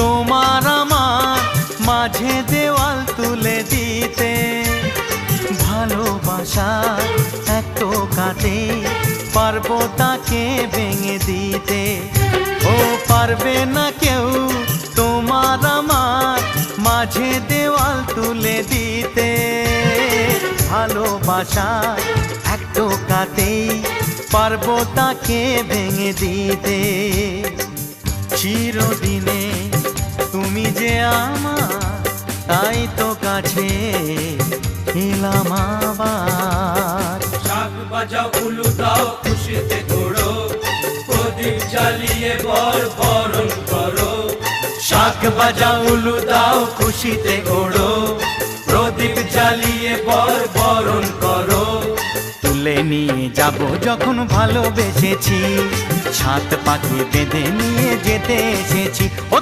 তোমার আমার মাঝে দেওয়াল তুলে দিতে। ভালোবাসা এক টোকাতে পারবো তাকে ভেঙে দিতে। ও পারবে না কেউ তোমার আমার মাঝে দেওয়াল তুলে দিতে। ভালোবাসা এক টোকাতেই পারবো তাকে ভেঙে দিতে। চিরদিনে তুমি যে আমার, তাই তো কাছে এলাম আবার। শাক বাজাও উলু দাও খুশিতে ঘোড়ো, প্রদীপ জ্বালিয়ে বরণ করো। শাক বাজাও উলু দাও খুশিতে ঘোড়ো, প্রদীপ জ্বালিয়ে বরণ করো। তুলে নিয়ে যাব যখন ভালোবেসেছি, ছাদ পাখি বেঁধে নিয়ে যেতে এসেছি। ও